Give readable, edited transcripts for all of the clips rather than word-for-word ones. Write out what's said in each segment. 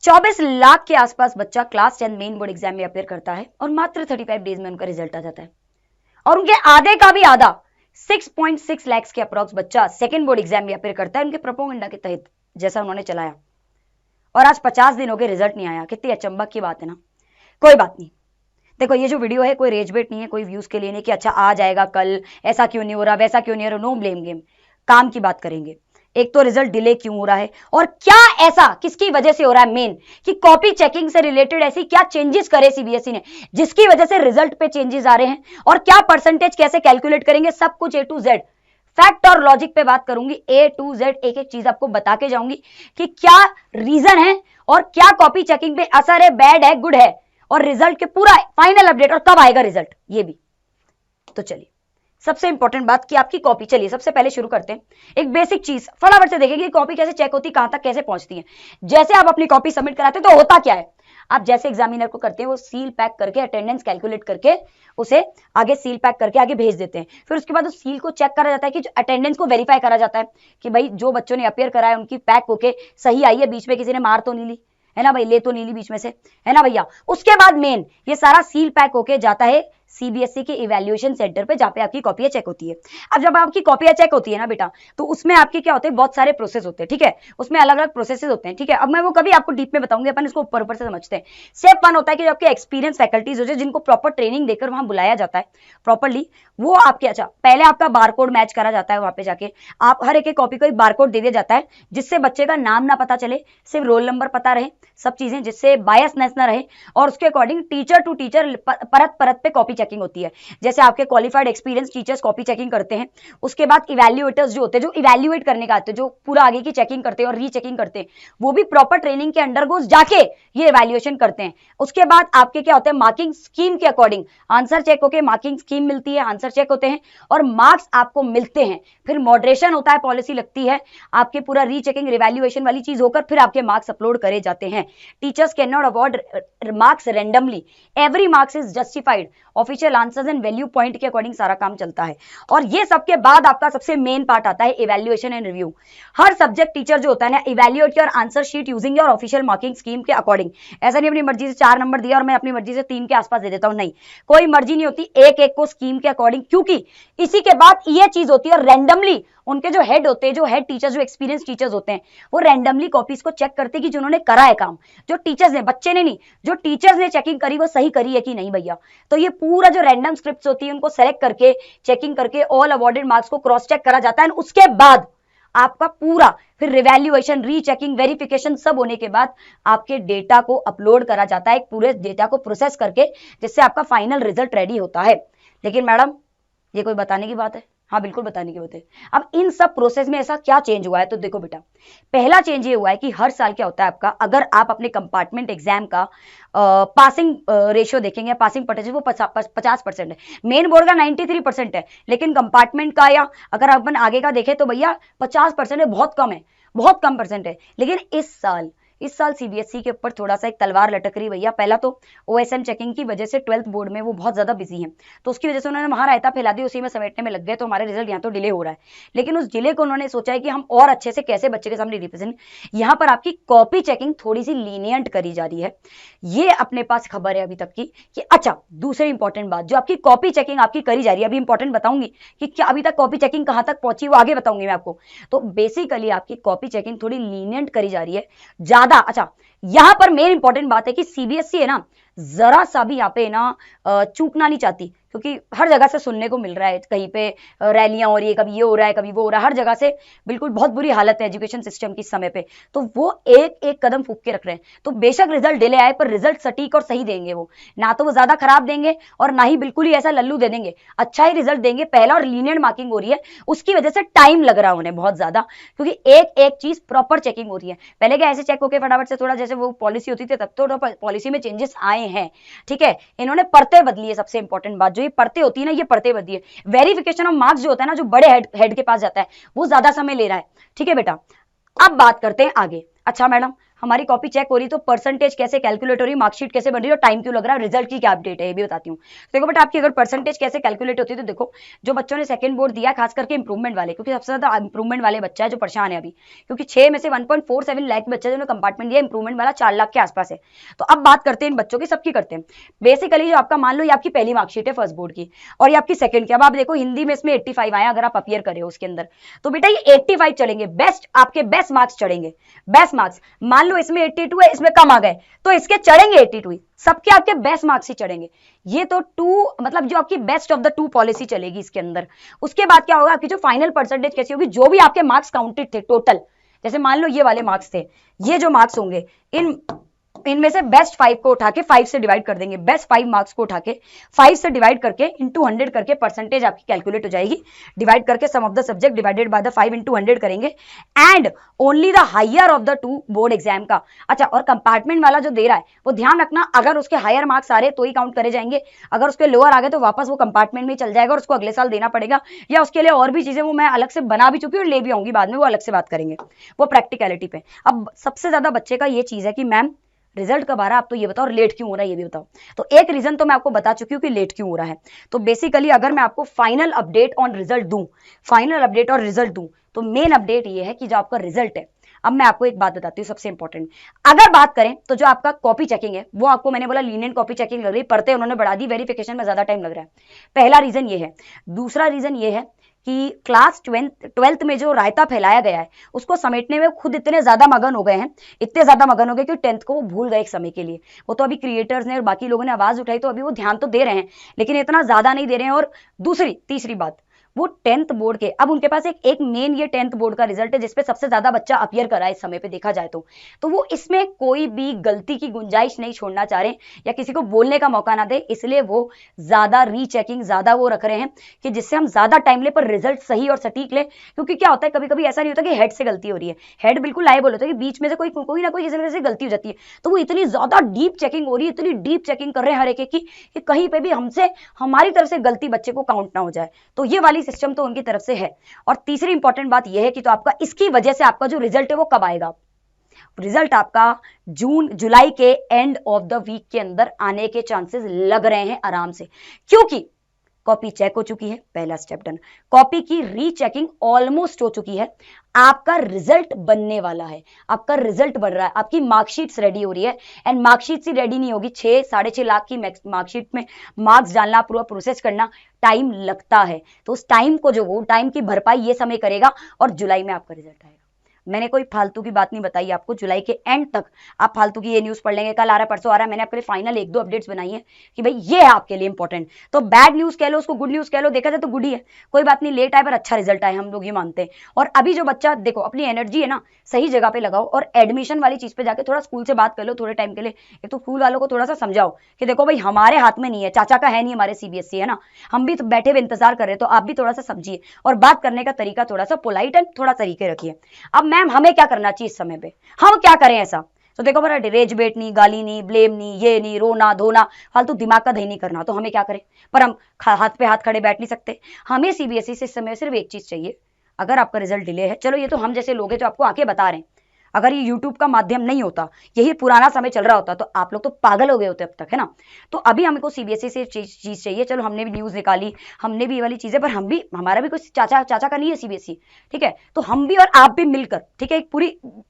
24 लाख के आसपास बच्चा क्लास 10 मेन बोर्ड एग्जाम में अपेयर करता है और मात्र 35 डेज में उनका रिजल्ट आ जाता है। और उनके आधे का भी आधा 6.6 लाख के अप्रॉक्स बच्चा सेकंड बोर्ड एग्जाम में अपेयर करता है उनके प्रोपोगंडा के तहत, जैसा उन्होंने चलाया। और आज 50 दिन हो गए, रिजल्ट नहीं आया। कितनी अचंभा की बात है ना। कोई बात नहीं, देखो ये जो वीडियो है कोई रेज बेट नहीं है, कोई व्यूज के लिए नहीं कि अच्छा आ जाएगा कल, ऐसा क्यों नहीं हो रहा, वैसा क्यों नहीं हो रहा। नो ब्लेम गेम, काम की बात करेंगे। एक तो रिजल्ट डिले क्यों हो रहा है और क्या ऐसा किसकी वजह से हो रहा है, मेन कि कॉपी चेकिंग से रिलेटेड ऐसी क्या चेंजेस करे सीबीएसई ने जिसकी वजह से रिजल्ट पे चेंजेस आ रहे हैं, और क्या परसेंटेज कैसे कैलकुलेट करेंगे, सब कुछ ए टू जेड फैक्ट और लॉजिक पे बात करूंगी। ए टू जेड एक एक चीज आपको बता के जाऊंगी कि क्या रीजन है और क्या कॉपी चेकिंग पे असर है, बैड है, गुड है, और रिजल्ट के पूरा फाइनल अपडेट और कब आएगा रिजल्ट ये भी। तो चलिए सबसे इंपॉर्टेंट बात कि आपकी कॉपी, चलिए सबसे पहले शुरू करते हैं एक बेसिक चीज, फटाफट से देखेंगे कि कॉपी कैसे चेक होती है, कहां तक कैसे पहुंचती है। जैसे आप अपनी कॉपी सबमिट कराते हैं तो होता क्या है, आप जैसे एग्जामिनर को करते हैं वो सील पैक करके अटेंडेंस कैलकुलेट करके उसे आगे सील पैक करके आगे भेज देते हैं। फिर उसके बाद उस सील को चेक करा जाता है कि अटेंडेंस को वेरीफाई करा जाता है कि भाई जो बच्चों ने अपेयर करा है उनकी पैक होके सही आई है, बीच में किसी ने मार तो नहीं ली है ना भाई, ले तो नहीं ली बीच में से, है ना भैया। उसके बाद मेन ये सारा सील पैक होके जाता है सीबीएसई के इवैल्यूएशन सेंटर पे जहां पे आपकी कॉपियां चेक होती है। अब जब आपकी कॉपियां चेक होती है ना बेटा, तो उसमें आपके क्या होते हैं, बहुत सारे प्रोसेस होते हैं, ठीक है, उसमें अलग अलग प्रोसेसेस होते हैं, ठीक है। अब मैं वो कभी आपको डीप में बताऊंगी, अपन इसको ऊपर ऊपर से समझते हैं। स्टेप 1 होता है कि जो आपके एक्सपीरियंस फैकल्टीज होते हैं जिनको प्रॉपर ट्रेनिंग देकर वहां बुलाया जाता है प्रॉपरली, वो आपके, अच्छा पहले आपका बारकोड मैच करा जाता है, वहां पे जाके आप हर एक कॉपी को एक बारकोड दे दिया जाता है जिससे बच्चे का नाम ना पता चले, सिर्फ रोल नंबर पता रहे, सब चीजें, जिससे बायसनेस ना रहे, और उसके अकॉर्डिंग टीचर टू टीचर परत परत पे कॉपी चेकिंग होती है। जैसे आपके qualified experience teachers copy checking करते हैं, उसके बाद इवैल्यूएटर्स जो होते हैं, जो इवैल्यूएट करने का आते हैं, जो पूरा आगे की चेकिंग करते हैं और रीचेकिंग करते हैं, वो भी प्रॉपर ट्रेनिंग के अंडरगोज जाके ये इवैल्यूएशन करते हैं। उसके बाद आपके क्या होते हैं, मार्किंग स्कीम के अकॉर्डिंग आंसर चेक होकर मार्किंग स्कीम मिलती है, आंसर चेक होते हैं और मार्क्स आपको मिलते हैं। फिर मॉडरेशन होता है, पॉलिसी लगती है, आपके पूरा रीचेकिंग रिवैल्यूएशन वाली चीज होकर फिर आपके मार्क्स अपलोड करे जाते हैं। Teachers can not award marks randomly, every marks is justified, official answers and value point के अकॉर्डिंग सारा काम चलता है। और ये सबके बाद आपका सबसे मेन पार्ट आता है evaluation and review. Her subject teacher जो होता है ना, evaluate your answer sheet using your official marking scheme के अकॉर्डिंग। ऐसा नहीं अपनी मर्जी से 4 नंबर दिया और मैं अपनी मर्जी से 3 के आसपास दे देता हूं, नहीं, कोई मर्जी नहीं होती, एक एक को स्कीम के अकॉर्डिंग, क्योंकि इसी के बाद ये चीज होती है। और रैंडमली उनके जो हेड होते हैं, जो हेड टीचर्स, जो एक्सपीरियंस टीचर्स होते हैं, वो रैंडमली कॉपीज को चेक करते हैं कि जिन्होंने करा है काम, जो टीचर्स ने, बच्चे ने नहीं, जो टीचर्स ने चेकिंग करी वो सही करी है कि नहीं भैया। तो ये पूरा जो रैंडम स्क्रिप्ट्स होती है उनको सेलेक्ट करके चेकिंग करके ऑल अवॉर्डेड मार्क्स को क्रॉस चेक करा जाता है। उसके बाद आपका पूरा फिर रिवैल्यूएशन, रीचेकिंग, वेरिफिकेशन सब होने के बाद आपके डेटा को अपलोड करा जाता है, एक पूरे डेटा को प्रोसेस करके, जिससे आपका फाइनल रिजल्ट रेडी होता है। लेकिन मैडम ये कोई बताने की बात है? हाँ बिल्कुल बताने की बात है। अब इन सब प्रोसेस में ऐसा क्या चेंज हुआ है, तो देखो बेटा, पहला चेंज ये हुआ है कि हर साल क्या होता है आपका, अगर आप अपने कंपार्टमेंट एग्जाम का पासिंग रेशियो देखेंगे, पासिंग परसेंटेज, वो 50% है। मेन बोर्ड का 93% है, लेकिन कंपार्टमेंट का या अगर अपन आगे का देखें तो भैया 50% है, बहुत कम है, बहुत कम परसेंट है। लेकिन इस साल सीबीएसई के ऊपर थोड़ा सा एक तलवार लटक रही भैया। पहला तो ओएसएम चेकिंग की वजह से 12th बोर्ड में वो बहुत ज्यादा बिजी हैं, तो उसकी वजह से उन्होंने वहां रायता फैला दी, उसी में समेटने में लग गए, तो हमारे रिजल्ट यहाँ तो डिले हो रहा है। लेकिन उस डिले को उन्होंने सोचा है कि हम और अच्छे से कैसे बच्चे के सामने रिप्रेजेंट, यहाँ पर आपकी कॉपी चेकिंग थोड़ी सी लीनियंट करी जा रही है। ये अपने पास खबर है अभी तक की कि अच्छा, दूसरी इंपॉर्टेंट बात, जो आपकी कॉपी चेकिंग आपकी करी जा रही है, अभी इंपॉर्टेंट बताऊंगी कि क्या अभी तक कॉपी चेकिंग कहां तक पहुंची, वो आगे बताऊंगी मैं आपको। तो बेसिकली आपकी कॉपी चेकिंग थोड़ी लीनियंट करी जा रही है ज्यादा। अच्छा, यहां पर मेन इंपॉर्टेंट बात है कि सीबीएसई है ना, जरा सा भी यहाँ पे ना चूकना नहीं चाहती, क्योंकि हर जगह से सुनने को मिल रहा है, कहीं पे रैलियां हो रही है, कभी ये हो रहा है, कभी वो हो रहा है, हर जगह से बिल्कुल बहुत बुरी हालत है एजुकेशन सिस्टम की इस समय पे। तो वो एक एक कदम फूक के रख रहे हैं। तो बेशक रिजल्ट डिले आए, पर रिजल्ट सटीक और सही देंगे। वो ना तो वो ज्यादा खराब देंगे और ना ही बिल्कुल ही ऐसा लल्लू दे देंगे, अच्छा ही रिजल्ट देंगे। पहला और लीनियंट मार्किंग हो रही है, उसकी वजह से टाइम लग रहा है उन्हें बहुत ज्यादा, क्योंकि एक एक चीज प्रॉपर चेकिंग हो रही है। पहले क्या ऐसे चेक होकर फटाफट से, थोड़ा जैसे वो पॉलिसी होती थी तब तो पॉलिसी में चेंजेस आए हैं, ठीक है। इन्होंने परतें बदली है, सबसे इंपॉर्टेंट बात, जो ये परतें होती है ना, ये परतें बदली है। वेरिफिकेशन ऑफ मार्क्स जो होता है ना, जो बड़े हेड के पास जाता है, वो ज्यादा समय ले रहा है, ठीक है बेटा। अब बात करते हैं आगे। अच्छा मैडम, हमारी कॉपी चेक हो रही तो परसेंटेज कैसे कैलकुलेट हो रही है, मार्कशीट कैसे बन रही है और टाइम क्यों लग रहा है, रिजल्ट की क्या अपडेट है ये भी बताती हूँ। देखो बट आपकी अगर परसेंटेज कैसे कैलकुलेट होती है तो देखो जो बच्चों ने सेकंड बोर्ड दिया खास करके इंप्रूवमेंट वाले, क्योंकि सबसे ज्यादा इंप्रूवमेंट वाले बच्चा है जो परेशान है अभी, क्योंकि 6 में से 1.47 लाख बच्चे जो कंपार्टमेंट दिया, इंप्रूवमेंट वाला 4 लाख के आसपास है। तो अब बात करते हैं इन बच्चों की, सबकी करते हैं। बेसिकली जो आपका मान लो ये आपकी पहली मार्कशीट है फर्स्ट बोर्ड की और ये आपकी सेकंड की। अब आप देखो हिंदी में इसमें 85 आया अगर आप अपियर करे उसके अंदर, तो बेटा ये 85 चलेंगे, बेस्ट आपके बेस्ट मार्क्स चढ़ेंगे, बेस्ट मार्क्स। मान लो इसमें 82 है, इसमें कम आ गए तो इसके चढ़ेंगे 82, सबके आपके बेस्ट मार्क्स ही चढ़ेंगे। ये तो टू मतलब जो आपकी best of the to policy चलेगी इसके अंदर। उसके बाद क्या होगा, आपकी जो फाइनल परसेंटेज कैसी होगी, जो भी आपके मार्क्स काउंटेड थे टोटल, जैसे मान लो ये वाले मार्क्स थे, ये जो मार्क्स होंगे इनमें से बेस्ट 5 को उठा के 5 से डिवाइड कर देंगे, बेस्ट 5 मार्क्स को उठा के 5 से डिवाइड करके इंटू 100 करके परसेंटेज आपकी कैलकुलेट हो जाएगी, डिवाइड करके sum of the subject divided by the 5 into 100 करेंगे and only the higher of the two board exam का। अच्छा, और कंपार्टमेंट वाला जो दे रहा है वो ध्यान रखना, अगर उसके हायर मार्क्स आ रहे तो ही काउंट करे जाएंगे, अगर उसके लोअर आ गए तो वापस वो कंपार्टमेंट में चल जाएगा और उसको अगले साल देना पड़ेगा, या उसके लिए और भी चीजें वो मैं अलग से बना भी चुकी हूँ और ले भी आऊंगी बाद में, वो अलग से बात करेंगे वो प्रैक्टिकलिटी पे। अब सबसे ज्यादा बच्चे का ये चीज है कि मैम रिजल्ट कब आ रहा है, आप तो ये बताओ, और लेट क्यों हो रहा है ये भी बताओ। तो एक रीजन तो मैं आपको बता चुकी हूँ कि लेट क्यों हो रहा है। तो बेसिकली अगर मैं आपको फाइनल अपडेट ऑन रिजल्ट दूं, फाइनल अपडेट और रिजल्ट दूं, तो मेन अपडेट ये है कि जो आपका रिजल्ट है, अब मैं आपको एक बात बताती हूँ सबसे इंपॉर्टेंट। अगर बात करें तो जो आपका कॉपी चेकिंग है वो आपको मैंने बोला लीनियंट कॉपी चेकिंग लग रही है, पढ़ते उन्होंने बढ़ा दी, वेरिफिकेशन में ज्यादा टाइम लग रहा है, पहला रीजन ये है। दूसरा रीजन ये है कि क्लास 12th में जो रायता फैलाया गया है उसको समेटने में खुद इतने ज्यादा मगन हो गए हैं, इतने ज्यादा मगन हो गए कि 10th को वो भूल गए एक समय के लिए। वो तो अभी क्रिएटर्स ने और बाकी लोगों ने आवाज उठाई तो अभी वो ध्यान तो दे रहे हैं, लेकिन इतना ज्यादा नहीं दे रहे हैं। और तीसरी बात, वो 10th बोर्ड के, अब उनके पास एक मेन ये 10th बोर्ड का रिजल्ट है जिसपे सबसे ज्यादा बच्चा अपियर करा है इस समय पे देखा जाए तो वो इसमें कोई भी गलती की गुंजाइश नहीं छोड़ना चाह रहे या किसी को बोलने का मौका ना दे, इसलिए वो ज्यादा रीचेकिंग ज्यादा वो रख रहे हैं कि जिससे हम ज्यादा टाइम ले पर रिजल्ट सही और सटीक ले। क्योंकि क्या होता है कभी कभी ऐसा नहीं होता कि हेड से गलती हो रही है, हेड बिल्कुल लायबल होता है कि बीच में से कोई ना कोई किसी वजह से गलती हो जाती है, तो वो इतनी ज्यादा डीप चेकिंग हो रही है, इतनी डीप चेकिंग कर रहे हैं हर एक की कि कहीं पे भी हमसे हमारी तरफ से गलती बच्चे को काउंट ना हो जाए। तो ये वाली सिस्टम तो उनकी तरफ से है। और तीसरी इंपॉर्टेंट बात यह है कि तो आपका इसकी वजह से आपका जो रिजल्ट है वो कब आएगा, रिजल्ट आपका जुलाई के एंड ऑफ द वीक के अंदर आने के चांसेस लग रहे हैं आराम से, क्योंकि कॉपी चेक हो चुकी है, पहला स्टेप डन, कॉपी की रीचेकिंग ऑलमोस्ट हो चुकी है, आपका रिजल्ट बनने वाला है, आपका रिजल्ट बन रहा है, आपकी मार्कशीट्स रेडी हो रही है। एंड मार्कशीट ही रेडी नहीं होगी, 6-6.5 लाख की मार्कशीट में मार्क्स डालना, पूरा प्रोसेस करना टाइम लगता है, तो उस टाइम को जो वो टाइम की भरपाई ये समय करेगा और जुलाई में आपका रिजल्ट आएगा। मैंने कोई फालतू की बात नहीं बताई आपको, जुलाई के एंड तक आप फालतू की ये न्यूज पढ़ लेंगे, कल आ रहा है परसों आ रहा है, मैंने आपके लिए फाइनल 1-2 अपडेट्स बनाई है कि भाई ये है आपके लिए इंपॉर्टेंट। तो बैड न्यूज कह लो उसको, गुड न्यूज कह लो, देखा जाए तो गुड ही है, कोई बात नहीं, लेट आए पर अच्छा रिजल्ट आए, हम लोग ये मानते हैं। और अभी जो बच्चा देखो अपनी एनर्जी है ना सही जगह पे लगाओ और एडमिशन वाली चीज पे जाके थोड़ा स्कूल से बात कर लो थोड़े टाइम के लिए, एक तो स्कूल वालों को थोड़ा सा समझाओ कि देखो भाई हमारे हाथ में नहीं है, चाचा का है नहीं, हमारे सीबीएसई है ना, हम भी तो बैठे हुए इंतजार कर रहे हैं, तो आप भी थोड़ा सा समझिए और बात करने का तरीका थोड़ा सा पोलाइट एंड थोड़ा तरीके रखिए। अब मैम हमें क्या करना चाहिए इस समय पे, हम क्या करें ऐसा, तो देखो बड़ा रेज बेट नहीं, गाली नहीं, ब्लेम नहीं, ये नहीं, रोना धोना, फालतू दिमाग का दही नहीं करना, तो हमें क्या करें, पर हम हाथ पे हाथ खड़े बैठ नहीं सकते। हमें सीबीएसई से इस समय सिर्फ एक चीज चाहिए, अगर आपका रिजल्ट डिले है, चलो ये तो हम जैसे लोग हैं जो आपको आके बता रहे हैं, अगर ये यूट्यूब का माध्यम नहीं होता, यही पुराना समय चल रहा होता तो आप लोग तो पागल हो गए होते अब तक, है ना। तो अभी हमको सीबीएसई से चीज चाहिए, चलो हमने भी न्यूज निकाली, हमने भी ये वाली चीजें, पर हम भी, हमारा भी कुछ चाचा का नहीं है सीबीएसई, ठीक है, तो हम भी और आप भी मिलकर, ठीक है, एक पूरी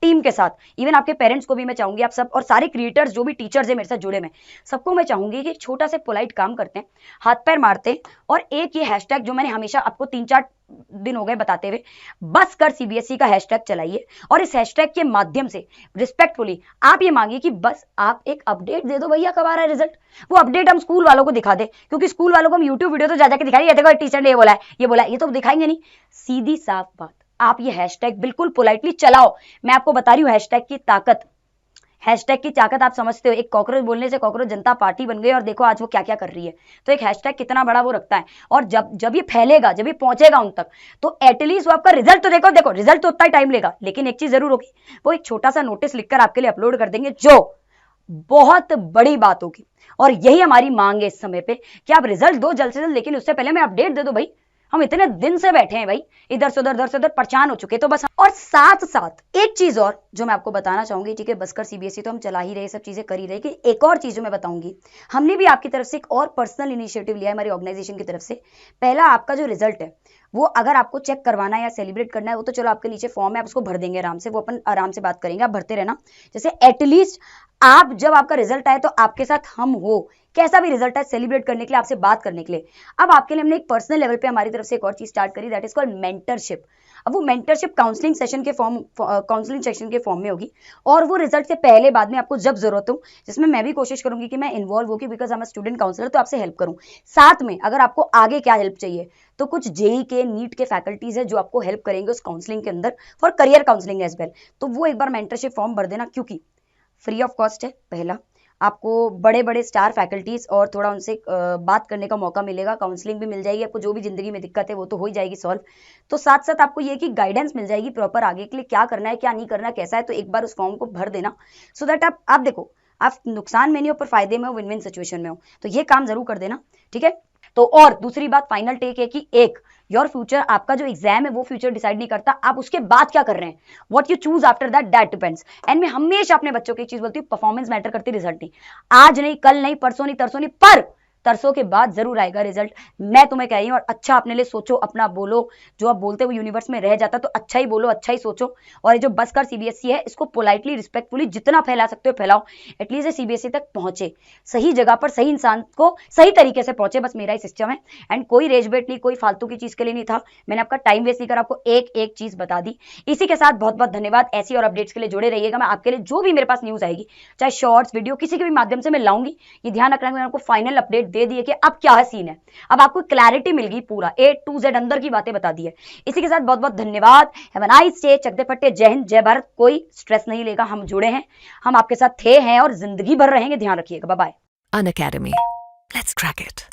टीम के साथ, इवन आपके पेरेंट्स को भी मैं चाहूंगी, आप सब और सारे क्रिएटर्स जो भी टीचर्स है मेरे साथ जुड़े, मैं सबको मैं चाहूंगी कि एक छोटा से पोलाइट काम करते हैं, हाथ पैर मारते हैं, और एक ये हैशटैग जो मैंने हमेशा आपको 3-4 दिन हो गए बताते हुए, बस कर सीबीएसई का हैशटैग चलाइए, और इस हैशटैग के माध्यम से रिस्पेक्टफुली आप ये मांगिए कि बस आप एक अपडेट दे दो भैया कब आ रहा है रिजल्ट। वो अपडेट हम स्कूल वालों को दिखा दे, क्योंकि स्कूल वालों को हम यूट्यूब वीडियो तो जा जाके दिखाएंगे, देखो टीचर ने ये बोला है, ये तो दिखाएंगे नहीं, सीधी साफ बात, आप ये हैशटैग बिल्कुल पोलाइटली चलाओ। मैं आपको बता रही हूँ हैशटैग की ताकत, हैशटैग की ताकत आप समझते हो, एक कॉकरोच बोलने से कॉकरोच जनता पार्टी बन गई और देखो आज वो क्या क्या कर रही है। तो एक हैशटैग कितना बड़ा वो रखता है, और जब ये फैलेगा, जब ये पहुंचेगा उन तक, तो एटलीस्ट वो आपका रिजल्ट तो देखो रिजल्ट तो उतना ही टाइम लेगा, लेकिन एक चीज जरूर होगी, वो एक छोटा सा नोटिस लिखकर आपके लिए अपलोड कर देंगे, जो बहुत बड़ी बात होगी। और यही हमारी मांग है इस समय पे कि आप रिजल्ट दो जल्द से जल्द, लेकिन उससे पहले मैं अपडेट दे दो भाई, हम इतने दिन से बैठे हैं भाई, इधर से उधर परेशान हो चुके, तो बस। और साथ साथ एक चीज और जो मैं आपको बताना चाहूंगी, ठीक है, बसकर सीबीएसई तो हम चला ही रहे, सब चीजें कर ही रहे, कि एक और चीज जो मैं बताऊंगी, हमने भी आपकी तरफ से एक और पर्सनल इनिशिएटिव लिया है हमारी ऑर्गेनाइजेशन की तरफ से। पहला, आपका जो रिजल्ट है वो अगर आपको चेक करवाना है या सेलिब्रेट करना है, वो तो चलो आपके नीचे फॉर्म है, आप उसको भर देंगे आराम से, वो अपन आराम से बात करेंगे, आप भरते रहना। जैसे एटलीस्ट आप जब आपका रिजल्ट आए तो आपके साथ हम हो, कैसा भी रिजल्ट है, सेलिब्रेट करने के लिए, आपसे बात करने के लिए। अब आपके लिए हमने एक पर्सनल लेवल पे हमारी तरफ से एक और चीज स्टार्ट करी, दैट इज कॉल्ड मेंटरशिप। अब वो मेंटरशिप काउंसलिंग सेशन के फॉर्म में होगी, और वो रिजल्ट से पहले बाद में आपको जब जरूरत हो, जिसमें मैं भी कोशिश करूंगी कि मैं इन्वॉल्व होगी, because I am student counsellor, तो आपसे हेल्प करूं। साथ में अगर आपको आगे क्या हेल्प चाहिए, तो कुछ जेई के नीट के फैकल्टीज है जो आपको हेल्प करेंगे उस काउंसलिंग के अंदर, for career counselling as well. तो वो एक बार मेंटरशिप फॉर्म भर देना, क्योंकि फ्री ऑफ कॉस्ट है। पहला, आपको बड़े बड़े स्टार फैकल्टीज और थोड़ा उनसे बात करने का मौका मिलेगा, काउंसलिंग भी मिल जाएगी आपको, जो भी जिंदगी में दिक्कत है वो तो हो ही जाएगी सॉल्व। तो साथ साथ आपको ये कि गाइडेंस मिल जाएगी प्रॉपर आगे के लिए, क्या करना है क्या नहीं करना कैसा है। तो एक बार उस फॉर्म को भर देना, सो दैट आप देखो, आप नुकसान में नहीं हो पर फायदे में हो, विन विन सिचुएशन में हो, तो ये काम जरूर कर देना, ठीक है। तो और दूसरी बात, फाइनल टेक है कि एक, योर फ्यूचर, आपका जो एग्जाम है वो फ्यूचर डिसाइड नहीं करता, आप उसके बाद क्या कर रहे हैं, what you choose after that depends. And मैं हमेशा अपने बच्चों की एक चीज बोलती हूँ, परफॉर्मेंस मैटर करती, रिजल्ट नहीं। आज नहीं, कल नहीं, परसों नहीं, तरसों नहीं, पर तरसों के बाद जरूर आएगा रिजल्ट, मैं तुम्हें कह रही हूँ। और अच्छा अपने लिए सोचो, अपना बोलो, जो आप बोलते हो यूनिवर्स में रह जाता, तो अच्छा ही बोलो, अच्छा ही सोचो। और ये जो बसकर सीबीएसई है, इसको पोलाइटली, रिस्पेक्टफुली जितना फैला सकते हो फैलाओ, एटलीस्ट सीबीएसई तक पहुंचे, सही जगह पर सही इंसान को सही तरीके से पहुंचे, बस मेरा ही सिस्टम है। एंड कोई रेजबेट नहीं, कोई फालतू की चीज के लिए नहीं था, मैंने आपका टाइम वेस्ट नहीं कर, आपको एक एक चीज बता दी। इसी के साथ बहुत बहुत धन्यवाद, ऐसी और अपडेट्स के लिए जुड़े रहिएगा। मैं आपके लिए जो भी मेरे पास न्यूज आएगी, चाहे शॉर्ट्स, वीडियो, किसी के भी माध्यम से मैं लाऊंगी। ये ध्यान रखना, मैंने आपको फाइनल अपडेट दे दी है कि अब क्या है सीन है, अब आपको क्लैरिटी मिल गई, पूरा A to Z अंदर की बातें बता दी है। इसी के साथ बहुत बहुत धन्यवाद, हैव अ नाइस डे, चकदे फट्टे, जय हिंद जय भारत। कोई स्ट्रेस नहीं लेगा, हम जुड़े हैं, हम आपके साथ थे, हैं और जिंदगी भर रहेंगे, ध्यान रखिएगा, bye bye. Unacademy. Let's crack it.